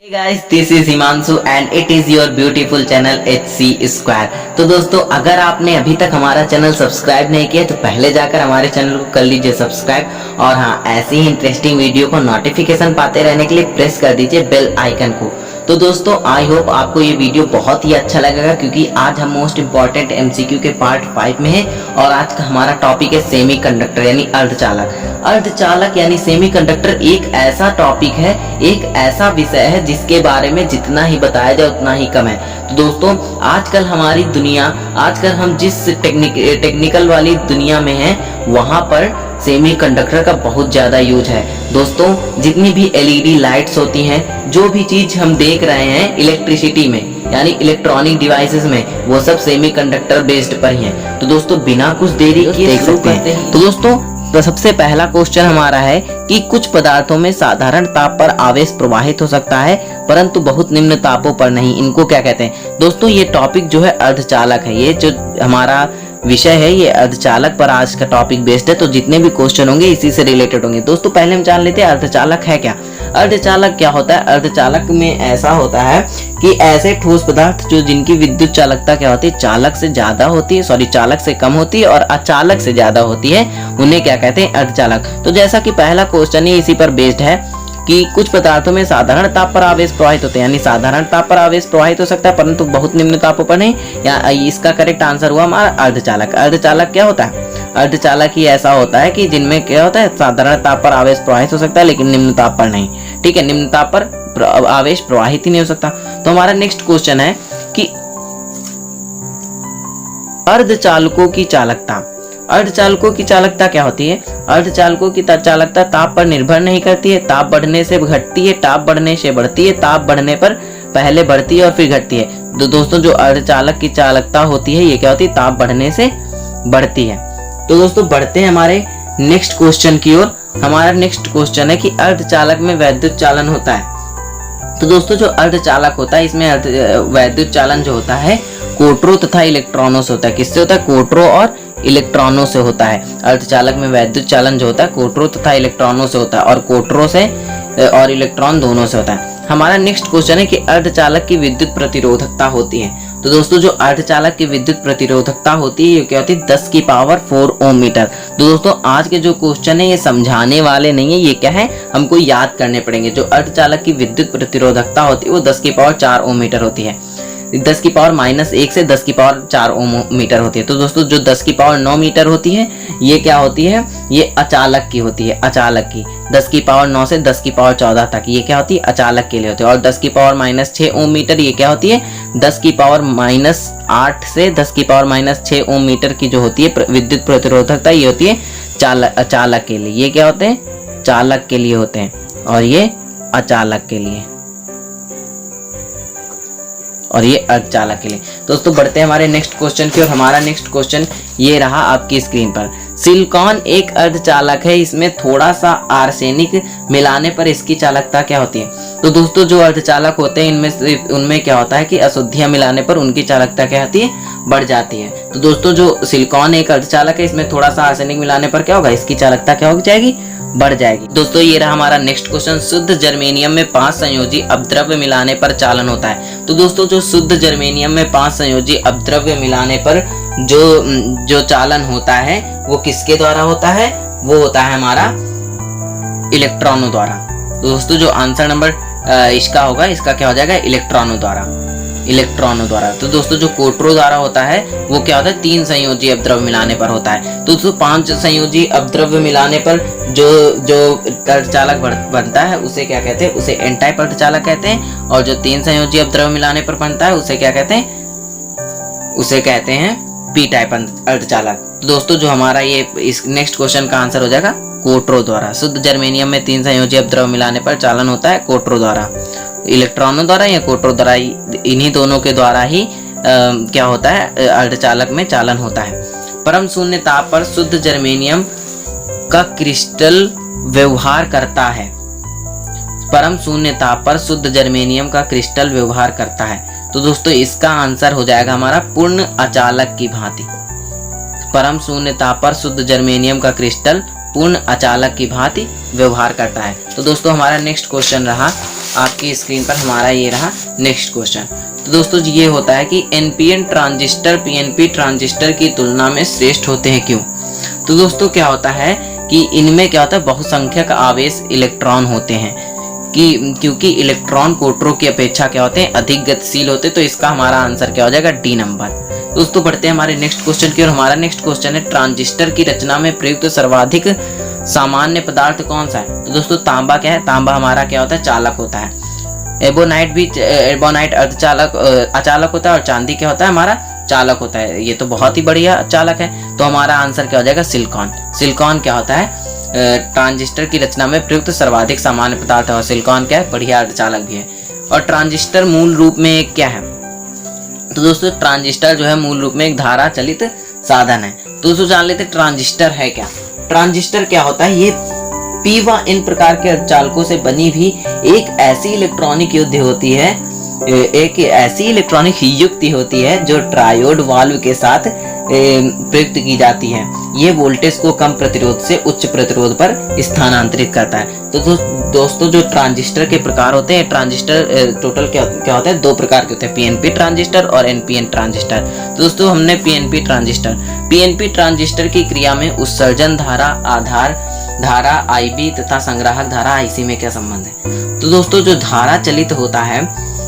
Hey guys, this is Himanshu and it is your beautiful channel HC Square। तो दोस्तों, अगर आपने अभी तक हमारा चैनल सब्सक्राइब नहीं किया तो पहले जाकर हमारे चैनल को कर लीजिए सब्सक्राइब, और हाँ, ऐसी ही इंटरेस्टिंग वीडियो को नोटिफिकेशन पाते रहने के लिए प्रेस कर दीजिए बेल आइकन को। तो दोस्तों, आई होप आपको ये वीडियो बहुत ही अच्छा लगेगा, क्योंकि आज हम मोस्ट इम्पॉर्टेंट MCQ के पार्ट 5 में है और आज का हमारा टॉपिक है सेमी कंडक्टर यानी अर्धचालक। अर्धचालक यानी सेमी कंडक्टर एक ऐसा टॉपिक है, एक ऐसा विषय है जिसके बारे में जितना ही बताया जाए उतना ही कम है। तो दोस्तों, आजकल हमारी दुनिया, आजकल हम जिस टेक्निकल वाली दुनिया में हैं, वहां पर सेमी कंडक्टर का बहुत ज्यादा यूज है। दोस्तों, जितनी भी LED लाइट्स होती हैं, जो भी चीज हम देख रहे हैं इलेक्ट्रिसिटी में यानी इलेक्ट्रॉनिक डिवाइसेस में, वो सब सेमी कंडक्टर बेस्ड पर ही है। तो दोस्तों, बिना कुछ देरी किए देख सकते हैं। तो दोस्तों, तो सबसे पहला क्वेश्चन हमारा है कि कुछ पदार्थों में साधारण ताप पर आवेश प्रवाहित हो सकता है परंतु बहुत निम्न तापों पर नहीं, इनको क्या कहते हैं? दोस्तों, ये टॉपिक जो है अर्धचालक है। ये जो हमारा विषय है ये अर्धचालक पर आज का टॉपिक बेस्ड है। तो जितने भी क्वेश्चन होंगे इसी से रिलेटेड होंगे। दोस्तों, पहले हम जान लेते हैं अर्धचालक है क्या। अर्धचालक क्या होता है? अर्धचालक में ऐसा होता है कि ऐसे ठोस पदार्थ जो जिनकी विद्युत चालकता क्या होती है, चालक से ज्यादा होती है, चालक से कम होती है और अचालक से ज्यादा होती है, उन्हें क्या कहते हैं? अर्धचालक। तो जैसा कि पहला क्वेश्चन ही इसी पर बेस्ड है कि कुछ पदार्थों में साधारण ताप पर आवेश प्रवाहित होते हैं, यानी साधारण ताप पर आवेश प्रवाहित हो सकता है परंतु बहुत निम्न तापों पर नहीं। या इसका करेक्ट आंसर हुआ हमारा अर्धचालक। अर्धचालक क्या होता है? अर्धचालक ही ऐसा होता है कि जिनमें क्या होता है, साधारण ताप पर आवेश प्रवाहित हो सकता है लेकिन निम्न ताप पर नहीं। ठीक है, निम्न ताप पर आवेश प्रवाहित ही नहीं हो सकता। तो हमारा नेक्स्ट क्वेश्चन है कि अर्धचालकों की चालकता। अर्धचालकों की चालकता क्या होती है? अर्धचालकों की चालकता ताप पर निर्भर नहीं करती है, ताप बढ़ने से घटती है, ताप बढ़ने से बढ़ती है, ताप बढ़ने पर पहले बढ़ती है और फिर घटती है। तो दोस्तों, जो अर्धचालक की चालकता होती है ये क्या होती है? ताप बढ़ने से बढ़ती है। तो दोस्तों, बढ़ते हैं हमारे नेक्स्ट क्वेश्चन की ओर। हमारा नेक्स्ट क्वेश्चन है कि अर्धचालक में वैद्युत चालन होता है। तो दोस्तों, जो अर्धचालक होता है इसमें वैद्युत चालन जो होता है कोटरों तथा इलेक्ट्रॉनों से होता है। किससे होता है? कोटरों और इलेक्ट्रॉनों से होता है। अर्धचालक में वैद्युत चालन जो होता है कोटरों तथा इलेक्ट्रॉनों से होता है, और कोटरों से और इलेक्ट्रॉन दोनों से होता है। हमारा नेक्स्ट क्वेश्चन है कि अर्धचालक की विद्युत प्रतिरोधकता होती है। तो दोस्तों, जो अर्धचालक की विद्युत प्रतिरोधकता होती है ये क्या होती है? 10 की पावर 4 ओम मीटर। तो दोस्तों, आज के जो क्वेश्चन है ये समझाने वाले नहीं है, ये क्या है, हमको याद करने पड़ेंगे। जो अर्धचालक की विद्युत प्रतिरोधकता होती है वो 10 की पावर 4 ओम मीटर होती है। 10 की पावर -1 से 10 की पावर 4 ओम मीटर होती है। तो दोस्तों, जो 10 की पावर 9 मीटर होती है ये क्या होती है? ये अचालक की होती है। अचालक की 10 की पावर 9 से 10 की पावर 14 तक ये क्या होती है? अचालक के लिए होती है। और 10 की पावर -6 ओम मीटर ये क्या होती है? 10 की पावर -8 से 10 की पावर -6 ओम मीटर की जो होती है विद्युत प्रतिरोधकता ये होती है अचालक के लिए। ये क्या होते हैं? चालक के लिए होते हैं और ये अचालक के लिए, और ये अर्धचालक के लिए। दोस्तों, बढ़ते हैं हमारे नेक्स्ट क्वेश्चन की और हमारा नेक्स्ट क्वेश्चन ये रहा आपकी स्क्रीन पर। सिलिकॉन एक अर्धचालक है, इसमें थोड़ा सा आर्सेनिक मिलाने पर इसकी चालकता क्या होती है? तो दोस्तों, जो अर्धचालक होते हैं उनमें क्या होता है कि अशुद्धियां मिलाने पर उनकी चालकता क्या होती है? बढ़ जाती है। तो दोस्तों, जो सिलिकॉन एक अर्धचालक है इसमें थोड़ा सा आर्सेनिक मिलाने पर क्या होगा? इसकी चालकता क्या हो जाएगी? बढ़ जाएगी। दोस्तों, ये रहा हमारा नेक्स्ट क्वेश्चन। शुद्ध जर्मेनियम में 5 संयोजी अपद्रव्य मिलाने पर चालन होता है। तो दोस्तों, जो शुद्ध जर्मेनियम में 5 संयोजी अपद्रव्य मिलाने पर जो चालन होता है वो किसके द्वारा होता है? वो होता है हमारा इलेक्ट्रॉनों द्वारा। तो दोस्तों, जो आंसर नंबर इसका होगा, इसका क्या हो जाएगा? इलेक्ट्रॉनों द्वारा। इलेक्ट्रॉनों द्वारा। तो दोस्तों, जो कोटरों द्वारा होता है वो क्या होता है? 3 संयोजी अपद्रव्य मिलाने पर होता है। तो दोस्तों, 5 संयोजी अपद्रव्य मिलाने पर जो अर्धचालक बनता है उसे क्या कहते हैं? उसे एन टाइप अर्धचालक कहते हैं। और जो 3 संयोजी अपद्रव्य मिलाने पर बनता है उसे क्या कहते हैं? उसे कहते हैं पी टाइप अर्धचालक। तो दोस्तों, जो हमारा ये इस नेक्स्ट क्वेश्चन का आंसर हो जाएगा कोटरों द्वारा। शुद्ध जर्मेनियम में 3 संयोजी अपद्रव्य मिलाने पर चालन होता है कोटरों द्वारा, इलेक्ट्रॉनों द्वारा या कोटरों द्वारा। इन्हीं दोनों के द्वारा ही क्या होता है? अर्धचालक में चालन होता है। परम शून्य ताप पर शुद्ध जर्मेनियम का क्रिस्टल व्यवहार करता है। परम शून्य ताप पर शुद्ध जर्मेनियम का क्रिस्टल व्यवहार करता है। तो दोस्तों, इसका आंसर हो जाएगा हमारा पूर्ण अचालक की भांति। परम शून्य ताप पर शुद्ध जर्मेनियम का क्रिस्टल पूर्ण अचालक की भांति व्यवहार करता है। तो दोस्तों, हमारा नेक्स्ट क्वेश्चन रहा आपकी स्क्रीन पर हमारा ये रहा नेक्स्ट क्वेश्चन। तो दोस्तों ये होता है कि एनपीएन ट्रांजिस्टर पीएनपी ट्रांजिस्टर की तुलना में श्रेष्ठ होते हैं क्यों? तो दोस्तों क्या होता है कि इनमें क्या होता है, बहुसंख्यक आवेश इलेक्ट्रॉन होते हैं क्योंकि इलेक्ट्रॉन प्रोटॉन की अपेक्षा क्या होते हैं, अधिक गतिशील होते हैं। तो इसका हमारा आंसर क्या हो जाएगा, डी नंबर। दोस्तों बढ़ते हैं हमारे नेक्स्ट क्वेश्चन की और हमारा नेक्स्ट क्वेश्चन है ट्रांजिस्टर की रचना में प्रयुक्त सर्वाधिक सामान्य पदार्थ कौन सा है? तो दोस्तों तांबा क्या है, तांबा हमारा क्या होता है, चालक होता है। एबोनाइट अर्धचालक अचालक होता है और चांदी क्या होता है, हमारा चालक होता है। ये तो बहुत ही बढ़िया चालक है। तो हमारा आंसर क्या हो जाएगा, सिलिकॉन। सिलिकॉन क्या होता है, ट्रांजिस्टर की रचना में प्रयुक्त सर्वाधिक सामान्य पदार्थ है और सिलिकॉन क्या है, बढ़िया अर्धचालक भी है। और ट्रांजिस्टर मूल रूप में क्या है? तो दोस्तों ट्रांजिस्टर जो है मूल रूप में एक धारा चलित साधन है। तो दोस्तों जान लेते ट्रांजिस्टर है क्या। ट्रांजिस्टर क्या होता है, ये पी व एन प्रकार के अर्धचालकों से बनी भी एक ऐसी इलेक्ट्रॉनिक युक्ति होती है, एक ऐसी इलेक्ट्रॉनिक युक्ति होती है जो ट्रायोड वाल्व के साथ प्रयुक्त की जाती है। ये वोल्टेज को कम प्रतिरोध से उच्च प्रतिरोध पर स्थानांतरित करता है। तो दोस्तों जो ट्रांजिस्टर के प्रकार होते हैं, ट्रांजिस्टर टोटल क्या होता है, दो प्रकार के होते हैं, पीएनपी ट्रांजिस्टर और एनपीएन ट्रांजिस्टर। तो दोस्तों हमने पीएनपी ट्रांजिस्टर की क्रिया में उत्सर्जन धारा, आधार धारा आईबी तथा संग्राहक धारा आईसी में क्या संबंध है? तो दोस्तों जो धारा चलित होता है,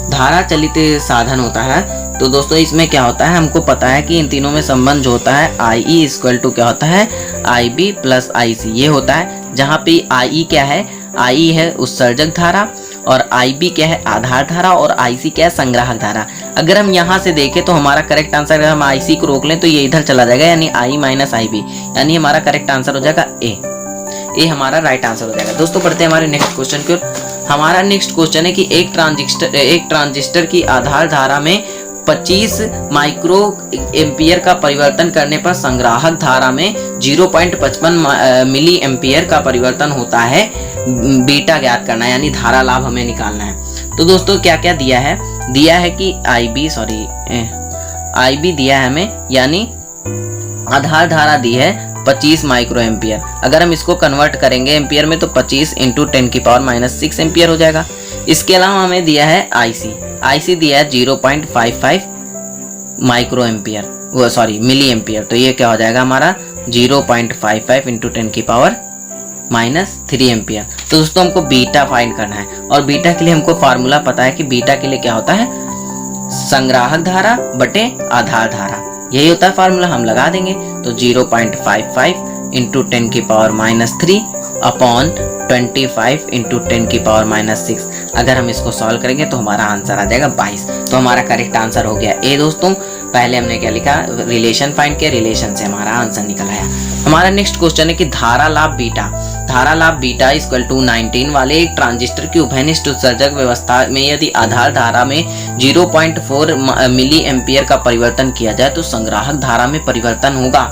धारा चलित साधन होता है, तो दोस्तों इसमें क्या होता है, हमको पता है कि इन तीनों में संबंध जो होता है आई इक्वल टू क्या होता है, आई बी प्लस आई सी। ये होता है जहाँ पे आई क्या है, आई है उत्सर्जक धारा और आई बी क्या है, आधार धारा और आई सी क्या है, संग्राहक धारा। अगर हम यहाँ से देखें तो हमारा करेक्ट आंसर, अगर हम आई सी को रोक लें तो ये इधर चला जाएगा, यानी आई माइनस आई बी, यानी हमारा करेक्ट आंसर हो जाएगा ए हमारा राइट आंसर हो जाएगा। दोस्तों पढ़ते हैं हमारे नेक्स्ट क्वेश्चन की ओर। हमारा नेक्स्ट क्वेश्चन है कि एक ट्रांजिस्टर की आधार धारा में 25 माइक्रो एम्पियर का परिवर्तन करने पर संग्राहक धारा में 0.55 मिली एम्पियर का परिवर्तन होता है। बीटा ज्ञात करना है, यानी धारा लाभ हमें निकालना है। तो दोस्तों क्या क्या दिया है कि आईबी दिया है हमें, यानी आधार धारा दी है 25 माइक्रो एम्पियर। अगर हम इसको कन्वर्ट करेंगे एम्पियर में तो 25 इंटू 10⁻⁻6 एम्पियर हो जाएगा। इसके अलावा हमें दिया है आईसी दिया है 0.55 माइक्रो एम्पियर, वो सॉरी मिली एम्पियर। तो ये क्या हो जाएगा हमारा 0.55 इंटू 10⁻³ एम्पियर। तो दोस्तों हमको बीटा फाइंड करना है और बीटा के लिए हमको फार्मूला पता है कि बीटा के लिए क्या होता है, संग्राहक धारा बटे आधार धारा, यही होता है फार्मूला, हम लगा देंगे। तो 0.55 इंटू 10⁻³ अपॉन 25 इंटू 10⁻⁻6। अगर हम इसको सॉल्व करेंगे तो हमारा आंसर आ जाएगा 22। तो हमारा करेक्ट आंसर हो गया ए। दोस्तों पहले हमने क्या लिखा, रिलेशन फाइंड किया, रिलेशन से हमारा आंसर निकल आया। हमारा नेक्स्ट क्वेश्चन है कि धारा लाभ बीटा इक्वल टू 19 वाले एक ट्रांजिस्टर की उभयनिष्ठ उत्सर्जक व्यवस्था में यदि आधार धारा में 0.4 मिली एम्पियर का परिवर्तन किया जाए तो संग्राहक धारा में परिवर्तन होगा।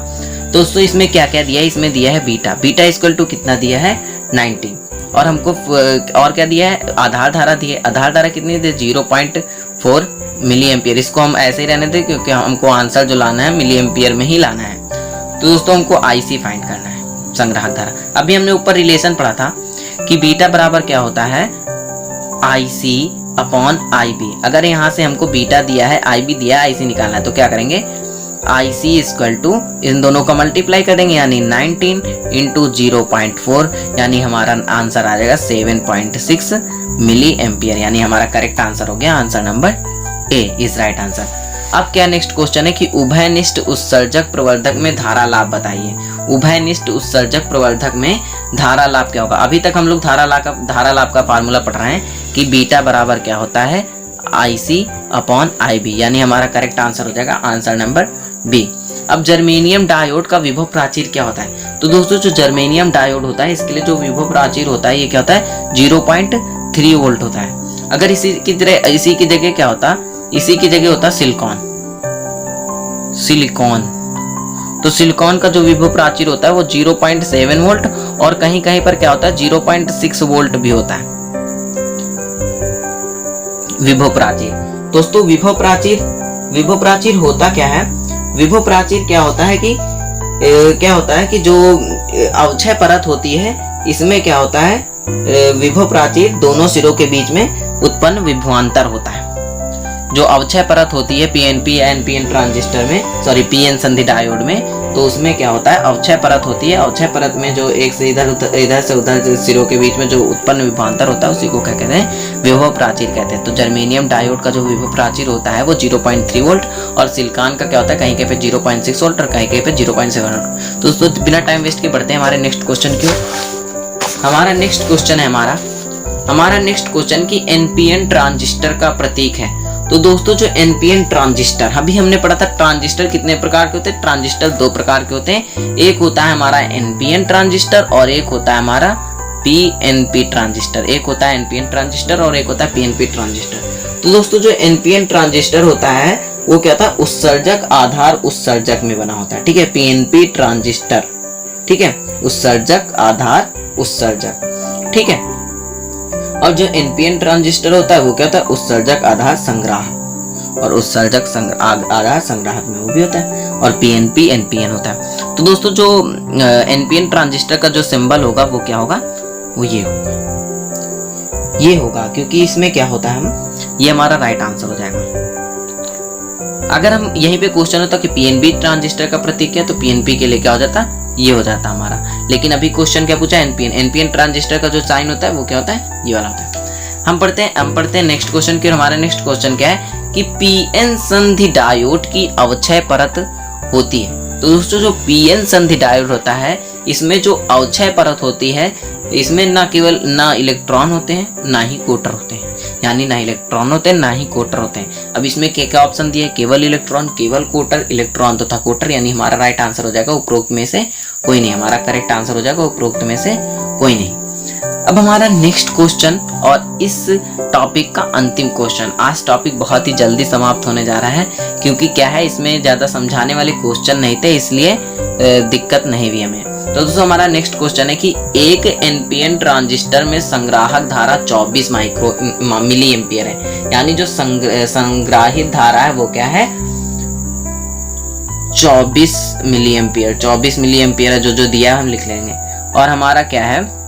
दोस्तों इसमें क्या क्या दिया है, इसमें दिया है बीटा इक्वल टू कितना दिया है 19, और हमको और क्या दिया है, आधार धारा दी है। आधार धारा कितनी दी, 0.4 मिली एम्पियर। इसको हम ऐसे ही रहने दें क्योंकि हमको आंसर जो लाना है मिली एम्पियर में ही लाना है। तो दोस्तों हमको आईसी फाइंड करना है, संग्राहक धारा। अभी हमने ऊपर रिलेशन पढ़ा था कि बीटा बराबर क्या होता है, आईसी अपॉन आईबी। अगर यहाँ से हमको बीटा दिया है, आईबी दिया है, आईसी निकालना है तो क्या करेंगे, आईसी इक्वल टू इन दोनों का मल्टीप्लाई कर देंगे, यानी 19 इंटू 0.4, यानी हमारा आंसर आ जाएगा 7.6 मिली एम्पियर, यानी हमारा करेक्ट आंसर हो गया, answer number A is right answer. अब क्या नेक्स्ट क्वेश्चन है कि उभयनिष्ठ उत्सर्जक प्रवर्धक में धारा लाभ बताइए। उभयनिष्ठ उत्सर्जक प्रवर्धक में धारा लाभ क्या होगा। अभी तक हम लोग धारा लाभ का फार्मूला पढ़ रहे हैं कि बीटा बराबर क्या होता है, आईसी अपॉन आईबी, यानी हमारा करेक्ट आंसर हो जाएगा आंसर नंबर बी। अब जर्मेनियम डायोड का विभव प्राचीर क्या होता है। तो दोस्तों जो जर्मेनियम डायोड होता है इसके लिए जो विभव प्राचीर होता है ये क्या होता है, 0.3 वोल्ट होता है। अगर इसी की जगह क्या होता, इसी की जगह होता सिलिकॉन। तो सिलिकॉन का जो विभव प्राचीर होता है वो 0.7 वोल्ट और कहीं कहीं पर क्या होता है 0.6 वोल्ट भी होता है विभव प्राचीर। दोस्तों विभव प्राचीर होता क्या है, विभव प्राचीर क्या होता है कि जो अवक्षय परत होती है इसमें क्या होता है, विभव प्राचीर दोनों सिरों के बीच में उत्पन्न विभवांतर होता है। जो अवक्षय परत होती है पीएनपी या एनपीएन ट्रांजिस्टर में, सॉरी पीएन संधि डायोड में, तो उसमें क्या होता है, अवक्षय परत होती है। अवक्षय परत में जो एक से इधर से उधर सिरों के बीच में जो उत्पन्न विभवांतर होता है उसी को क्या कहते हैं, विभव प्राचीर कहते हैं। तो जर्मेनियम डायोड का जो विभव प्राचीर होता है वो 0.3 वोल्ट और सिलिकॉन का क्या होता है, कहीं कहीं पे 0.6 वोल्ट और कहीं कहीं पे 0.7 वोल्ट। तो दोस्तों बिना टाइम वेस्ट के बढ़ते हैं हमारे नेक्स्ट क्वेश्चन की ओर। हमारा नेक्स्ट क्वेश्चन है हमारा नेक्स्ट क्वेश्चन की एनपीएन ट्रांजिस्टर का प्रतीक है। तो दोस्तों जो एनपीएन ट्रांजिस्टर, अभी हमने पढ़ा था ट्रांजिस्टर कितने प्रकार के होते हैं, ट्रांजिस्टर 2 प्रकार के होते हैं। एक होता है हमारा एनपीएन ट्रांजिस्टर और एक होता है हमारा पीएनपी ट्रांजिस्टर। एक होता है एनपीएन ट्रांजिस्टर और एक होता है पीएनपी ट्रांजिस्टर। तो दोस्तों जो एनपीएन ट्रांजिस्टर होता है वो क्या था, उत्सर्जक आधार उत्सर्जक में बना होता है। ठीक है, पीएनपी ट्रांजिस्टर, ठीक है, उत्सर्जक आधार उत्सर्जक, ठीक है। और जो एनपीएन ट्रांजिस्टर होता है वो क्या होता है, उत्सर्जक आधार संग्राहक, और उत्सर्जक आधार संग्राहक में वो भी होता है। और पीएनपी एनपीएन होता है। तो दोस्तों जो एनपीएन ट्रांजिस्टर का जो सिंबल होगा वो क्या होगा, वो ये होगा, क्योंकि इसमें क्या होता है, ये हमारा राइट आंसर हो जाएगा। अगर हम यहीं पे क्वेश्चन होता कि पीएनपी ट्रांजिस्टर का प्रतीक क्या है, तो पीएनपी के लिए क्या हो जाता, ये हो जाता हमारा। लेकिन अभी क्वेश्चन क्या पूछा, एनपीएन ट्रांजिस्टर का जो साइन होता है वो क्या होता है, ये वाला होता है। हम पढ़ते हैं नेक्स्ट क्वेश्चन की। हमारा नेक्स्ट क्वेश्चन क्या है कि पीएन संधि डायोड की अवक्षय परत होती है। तो दोस्तों जो पीएन संधि डायोड होता है इसमें जो अवक्षय परत होती है, इसमें ना इलेक्ट्रॉन होते हैं ना ही कोटर होते हैं, यानी ना इलेक्ट्रॉन होते हैं ना ही कोटर होते हैं। अब इसमें क्या ऑप्शन दिया है, केवल इलेक्ट्रॉन, केवल कोटर, इलेक्ट्रॉन तथा कोटर, यानी हमारा राइट आंसर हो जाएगा उपरोक्त में से कोई नहीं। हमारा करेक्ट आंसर हो जाएगा उपरोक्त में से कोई नहीं। अब हमारा नेक्स्ट क्वेश्चन और इस टॉपिक का अंतिम क्वेश्चन। आज टॉपिक बहुत ही जल्दी समाप्त होने जा रहा है, क्योंकि क्या है इसमें ज्यादा समझाने वाले क्वेश्चन नहीं थे, इसलिए दिक्कत नहीं हुई हमें। तो दोस्तों हमारा नेक्स्ट क्वेश्चन है कि एक एनपीएन ट्रांजिस्टर में संग्राहक धारा 24 मिली एम्पियर है, यानी जो संग्राहित धारा है वो क्या है, 24 मिली एम्पियर। 24 मिली एम्पियर है, जो दिया है हम लिख लेंगे। और हमारा क्या है,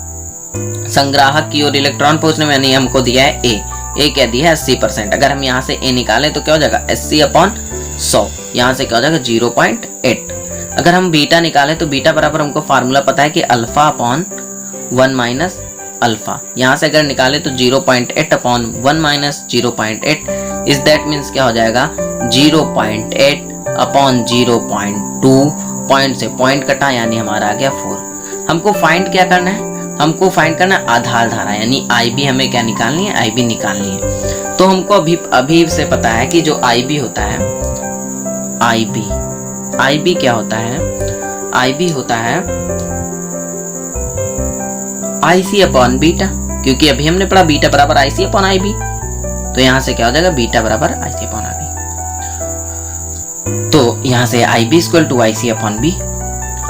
संग्राहक की ओर इलेक्ट्रॉन पहुंचने में, यानी हमको दिया है ए क्या दिया है 80%। अगर हम यहाँ से ए निकालें तो क्या हो जाएगा 80/100, यहाँ से क्या हो जाएगा 0.8। अगर हम बीटा निकालें तो बीटा बराबर हमको फार्मूला पता है कि अल्फा/1 माइनस अल्फा। यहाँ से अगर निकालें तो 0.8/1 माइनस 0.8 इज दैट मीन्स क्या हो जाएगा 0.8/0.2। पॉइंट से पॉइंट कटा, यानी हमारा आ गया 4। हमको फाइंड क्या करना है, हमको फाइंड करना है आधार धारा, यानी आईबी हमें क्या निकालनी है, आईबी निकालनी है। तो हमको अभी से पता है कि जो आईबी होता है, आईबी क्या होता है, आईबी होता है IC/बीटा, क्योंकि अभी हमने पढ़ा बीटा बराबर IC/IB। तो यहाँ से क्या हो जाएगा, बीटा बराबर IC/IB। तो यहाँ से IB = IC/B।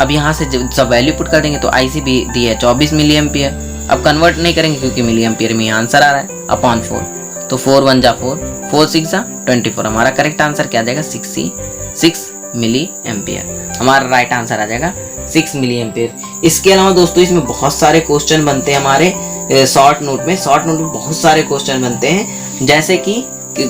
अब यहाँ से जब सब वैल्यू पुट कर देंगे तो IC भी दी है 24 मिली एम्पियर। अब कन्वर्ट नहीं करेंगे क्योंकि मिली एम्पियर में आंसर आ रहा है, अपॉन 4। तो 4 1 जा 4, 4 6 जा 24। हमारा करेक्ट आंसर क्या आ जाएगा 6 मिली एम्पियर। हमारा राइट आंसर आ जाएगा 6 मिली एम्पियर। इसके अलावा दोस्तों इसमें बहुत सारे क्वेश्चन बनते हैं हमारे शॉर्ट नोट में बहुत सारे क्वेश्चन बनते हैं। जैसे कि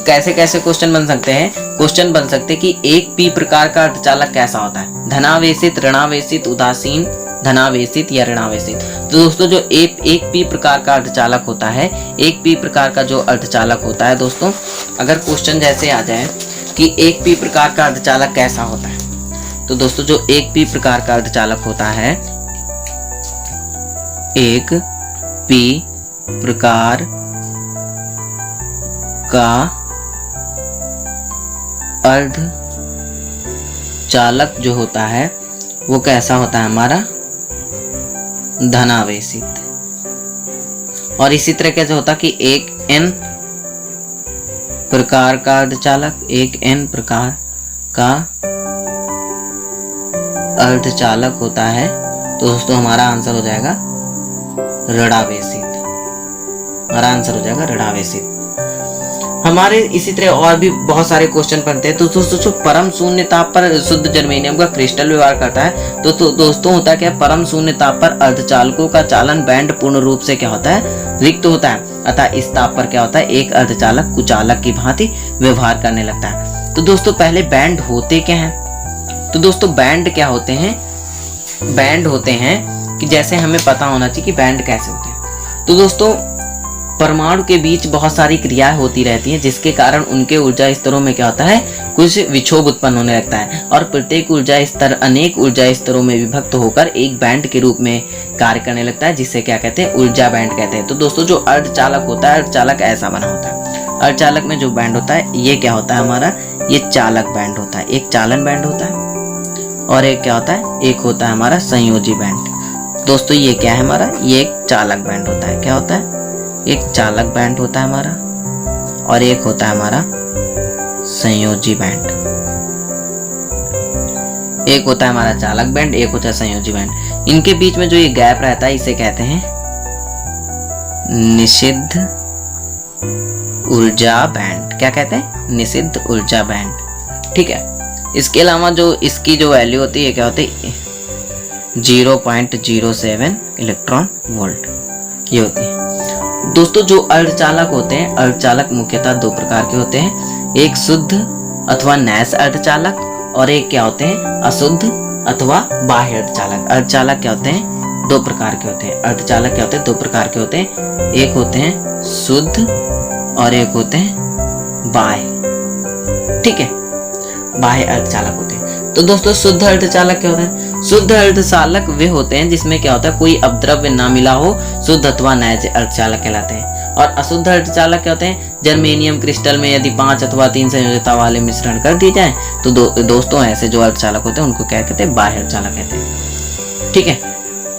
कैसे क्वेश्चन बन सकते हैं, क्वेश्चन बन सकते हैं कि एक पी प्रकार का अर्धचालक कैसा होता है, धनावेशित, ऋणावेशित, उदासीन, धनावेशित या ऋणावेशित। तो दोस्तों जो एक पी प्रकार का अर्धचालक होता है, एक पी प्रकार का जो अर्धचालक होता है दोस्तों, अगर क्वेश्चन जैसे आ जाए कि एक पी प्रकार का अर्धचालक कैसा होता है, तो दोस्तों जो एक पी प्रकार का अर्धचालक होता है, एक पी प्रकार का अर्धचालक जो होता है वो कैसा होता है हमारा, धनावेशित। और इसी तरह से होता कि एक n प्रकार का अर्धचालक, एक n प्रकार का अर्धचालक होता है, तो दोस्तों हमारा आंसर हो जाएगा ऋणावेशित। हमारा आंसर हो जाएगा ऋणावेशित। हमारे इसी तरह और भी बहुत सारे क्वेश्चन बनते हैं। तो दोस्तों परम शून्य ताप पर शुद्ध जर्मेनियम का क्रिस्टल व्यवहार करता है। तो दोस्तों होता क्या है, परम शून्य ताप पर अर्धचालकों का चालन बैंड पूर्ण रूप से क्या होता है, रिक्त होता है। अतः इस ताप पर क्या होता है, एक अर्धचालक कुचालक की भांति व्यवहार करने लगता है। तो दोस्तों पहले बैंड होते क्या हैं? तो दोस्तों बैंड क्या होते हैं, बैंड होते हैं कि जैसे हमें पता होना चाहिए कि बैंड कैसे होते हैं। तो दोस्तों परमाणु के बीच बहुत सारी क्रियाएं होती रहती हैं, जिसके कारण उनके ऊर्जा स्तरों में क्या होता है, कुछ विक्षोभ उत्पन्न होने लगता है और प्रत्येक ऊर्जा स्तर अनेक ऊर्जा स्तरों में विभक्त होकर एक बैंड के रूप में कार्य करने लगता है, जिससे क्या कहते हैं, ऊर्जा बैंड कहते हैं। तो दोस्तों जो अर्धचालक होता है, अर्धचालक ऐसा बना होता है। अर्धचालक में जो बैंड होता है ये क्या होता है हमारा, ये चालक बैंड होता है। एक चालन बैंड होता है और एक क्या होता है, एक होता है हमारा संयोजी बैंड। दोस्तों ये क्या है हमारा, ये एक चालक बैंड होता है। क्या होता है, एक चालक बैंड होता है हमारा और एक होता है हमारा संयोजी बैंड। एक होता है हमारा चालक बैंड, एक होता है संयोजी बैंड। इनके बीच में जो ये गैप रहता है इसे कहते हैं निषिद्ध ऊर्जा बैंड। क्या कहते हैं, निषिद्ध ऊर्जा बैंड। ठीक है, इसके अलावा जो इसकी जो वैल्यू होती है क्या होती है, 0.07 इलेक्ट्रॉन वोल्ट ये होती है। दोस्तों जो अर्धचालक होते हैं, अर्धचालक मुख्यतः दो प्रकार के होते हैं, एक शुद्ध अथवा नैश अर्धचालक और एक क्या होते हैं, अशुद्ध अथवा बाह्य अर्धचालक। अर्धचालक क्या होते हैं, दो प्रकार के होते हैं। अर्धचालक क्या होते हैं, दो प्रकार के होते हैं, एक होते हैं शुद्ध और एक होते हैं बाह्य। ठीक है, बाह्य अर्धचालक होते हैं। तो दोस्तों शुद्ध अर्धचालक क्या होते हैं, शुद्ध अर्धचालक वे होते हैं जिसमें क्या होता है, कोई अपद्रव्य ना मिला हो, शुद्ध अथवा नैश अर्धचालक कहलाते हैं। और अशुद्ध अर्धचालक क्या होते हैं, जर्मेनियम क्रिस्टल में यदि 5 अथवा 3 संयोजकता वाले मिश्रण कर दिए जाए तो दोस्तों ऐसे जो अर्धचालक होते हैं उनको क्या कहते हैं, बाह्य अर्धचालक कहते हैं। ठीक है,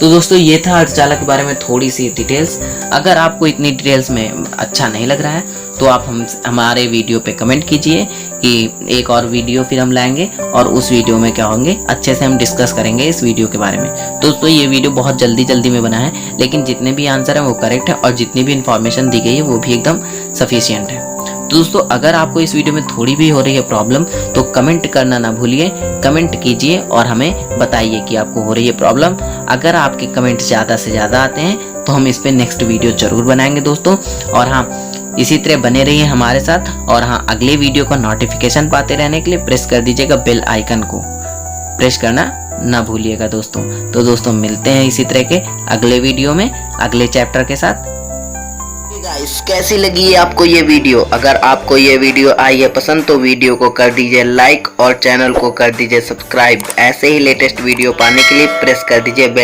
तो दोस्तों ये था अर्धचालक के बारे में थोड़ी सी डिटेल्स। अगर आपको इतनी डिटेल्स में अच्छा नहीं लग रहा है तो आप हमारे वीडियो पे कमेंट कीजिए कि एक और वीडियो फिर हम लाएंगे और उस वीडियो में क्या होंगे, अच्छे से हम डिस्कस करेंगे इस वीडियो के बारे में। दोस्तों ये वीडियो बहुत जल्दी में बना है, लेकिन जितने भी आंसर हैं वो करेक्ट है और जितनी भी इंफॉर्मेशन दी गई है वो भी एकदम सफिशिएंट है। तो दोस्तों अगर आपको इस वीडियो में थोड़ी भी हो रही है प्रॉब्लम तो कमेंट करना ना भूलिए, कमेंट कीजिए और हमें बताइए कि आपको हो रही है प्रॉब्लम। अगर आपके कमेंट ज़्यादा से ज़्यादा आते हैं तो हम इस पर नेक्स्ट वीडियो जरूर बनाएंगे दोस्तों। और हाँ, इसी तरह बने रहिए हमारे साथ। और हाँ, अगले वीडियो का नोटिफिकेशन पाते रहने के लिए प्रेस कर दीजिएगा बेल आइकन को, प्रेस करना ना भूलिएगा दोस्तों। तो दोस्तों मिलते हैं इसी तरह के अगले वीडियो में अगले चैप्टर के साथ। गाइस कैसी लगी आपको ये वीडियो? अगर आपको ये वीडियो आई है पसंद तो वीडियो को कर दीजिए लाइक और चैनल को कर दीजिए सब्सक्राइब। ऐसे ही लेटेस्ट वीडियो पाने के लिए प्रेस कर दीजिए बेल